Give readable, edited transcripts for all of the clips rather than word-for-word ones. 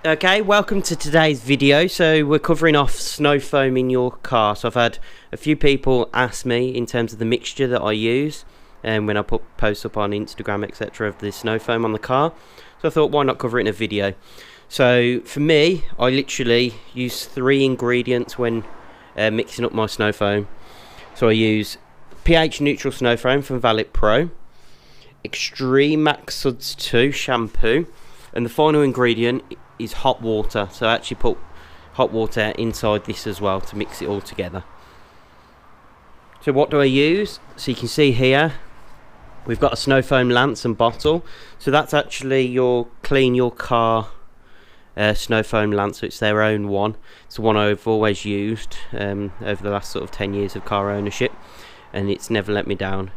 Okay, welcome to today's video. So we're covering off snow foam in your car. So I've had a few people ask me in terms of the mixture that I use and when I put posts up on Instagram, etc., of the snow foam on the car. So I thought, why not cover it in a video? So for me, I literally use 3 ingredients when mixing up my snow foam. So I use pH neutral snow foam from Valid Pro, Extreme Max Suds 2 shampoo, and the final ingredient is hot water. So I actually put hot water inside this as well to mix it all together. So what do I use? So you can see here we've got a snow foam lance and bottle. So that's actually your clean your car snow foam lance. So it's their own one. It's the one I've always used over the last sort of 10 years of car ownership, and it's never let me down.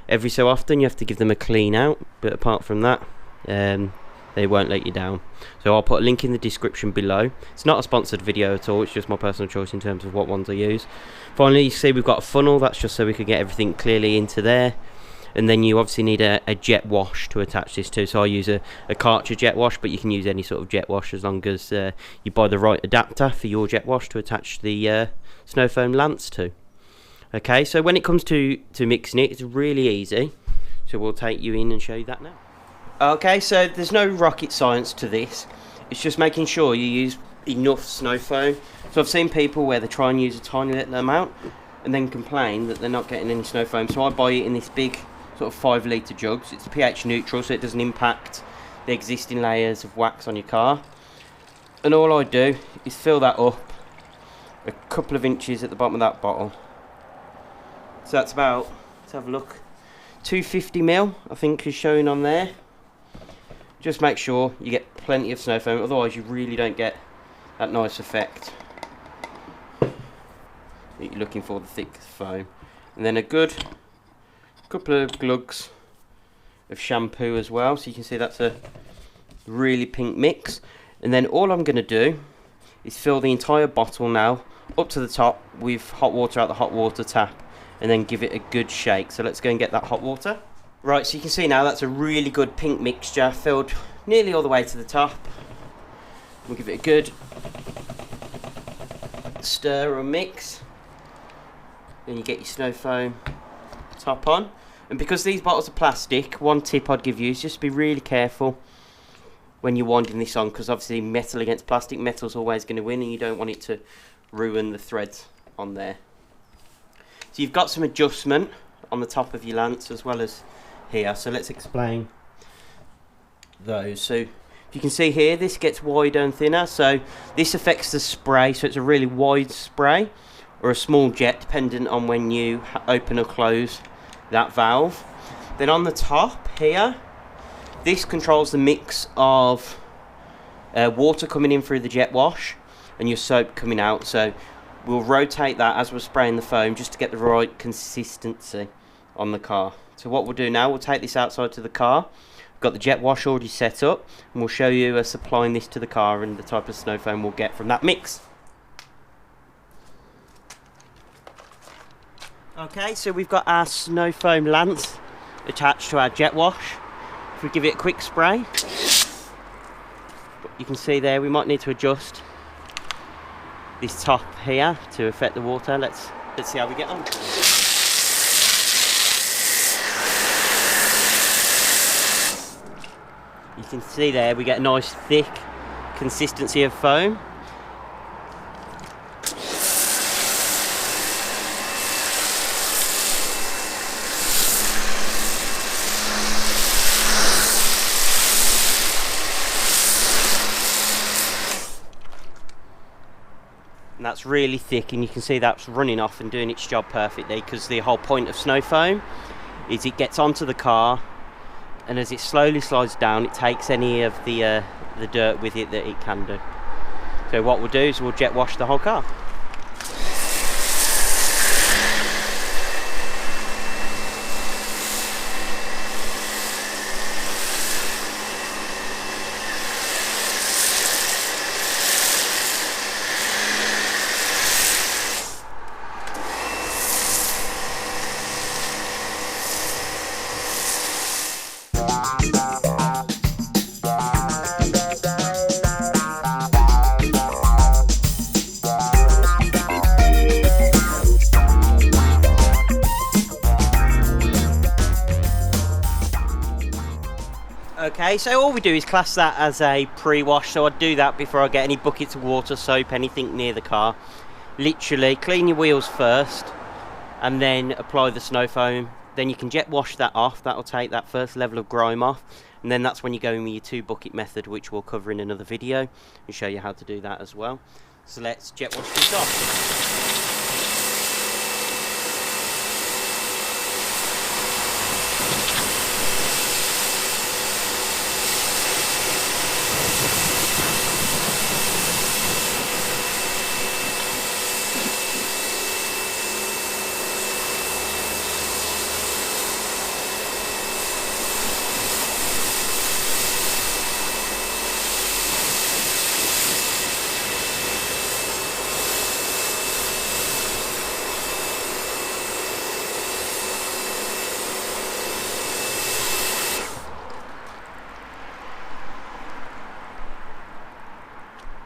Every so often you have to give them a clean out, but apart from that they won't let you down. So I'll put a link in the description below. It's not a sponsored video at all, it's just my personal choice in terms of what ones I use. Finally, you see we've got a funnel. That's just so we can get everything clearly into there. And then you obviously need a jet wash to attach this to. So I use a cartridge jet wash, but you can use any sort of jet wash as long as you buy the right adapter for your jet wash to attach the snow foam lance to. Okay, so when it comes to mixing it, it's really easy. So we'll take you in and show you that now. Okay, so there's no rocket science to this. It's just making sure you use enough snow foam. So I've seen people where they try and use a tiny little amount and then complain that they're not getting any snow foam. So I buy it in this big sort of 5 litre jugs. It's pH neutral, so it doesn't impact the existing layers of wax on your car. And all I do is fill that up a couple of inches at the bottom of that bottle. So that's about, let's have a look, 250ml I think is showing on there. Just make sure you get plenty of snow foam, otherwise you really don't get that nice effect that you're looking for, the thick foam. And then a good couple of glugs of shampoo as well, so you can see that's a really pink mix. And then all I'm going to do is fill the entire bottle now up to the top with hot water out the hot water tap, and then give it a good shake. So let's go and get that hot water. Right, so you can see now that's a really good pink mixture filled nearly all the way to the top. We'll give it a good stir or mix. Then you get your snow foam top on. And because these bottles are plastic, one tip I'd give you is just be really careful when you're winding this on, because obviously metal against plastic, metal's always going to win, and you don't want it to ruin the threads on there. So you've got some adjustment on the top of your lance as well as here, so let's explain those. So if you can see here, this gets wider and thinner, so this affects the spray, so it's a really wide spray or a small jet depending on when you open or close that valve. Then on the top here, this controls the mix of water coming in through the jet wash and your soap coming out, so we'll rotate that as we're spraying the foam just to get the right consistency on the car. So what we'll do now, we'll take this outside to the car. We've got the jet wash already set up, and we'll show you supplying this to the car and the type of snow foam we'll get from that mix. Okay, so we've got our snow foam lance attached to our jet wash. If we give it a quick spray, you can see there we might need to adjust this top here to affect the water. Let's see how we get on. You can see there we get a nice thick consistency of foam. And that's really thick, and you can see that's running off and doing its job perfectly, because the whole point of snow foam is it gets onto the car, and as it slowly slides down, it takes any of the dirt with it that it can do. So what we'll do is we'll jet wash the whole car. Okay, so all we do is class that as a pre-wash, so I'd do that before I get any buckets of water, soap, anything near the car. Literally clean your wheels first and then apply the snow foam. Then you can jet wash that off. That'll take that first level of grime off, and then that's when you go in with your 2 bucket method, which we'll cover in another video and show you how to do that as well. So let's jet wash this off.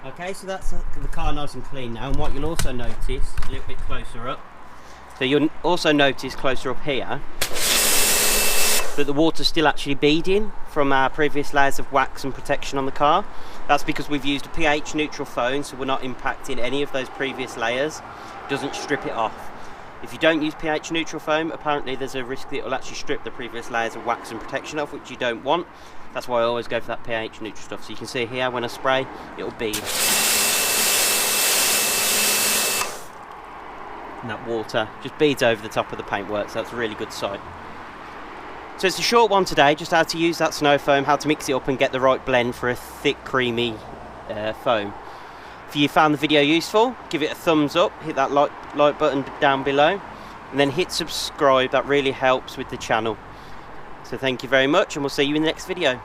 Okay, so that's the car nice and clean now, and what you'll also notice a little bit closer up, so you'll also notice closer up here that the water's still actually beading from our previous layers of wax and protection on the car. That's because we've used a pH neutral foam, so we're not impacting any of those previous layers. It doesn't strip it off. If you don't use pH neutral foam, apparently there's a risk that it will actually strip the previous layers of wax and protection off, which you don't want. That's why I always go for that pH neutral stuff. So you can see here when I spray, it'll bead. And that water just beads over the top of the paintwork, so that's a really good sight. So it's a short one today, just how to use that snow foam, how to mix it up and get the right blend for a thick, creamy foam. If you found the video useful, give it a thumbs up, hit that like button down below, and then hit subscribe. That really helps with the channel. So thank you very much, and we'll see you in the next video.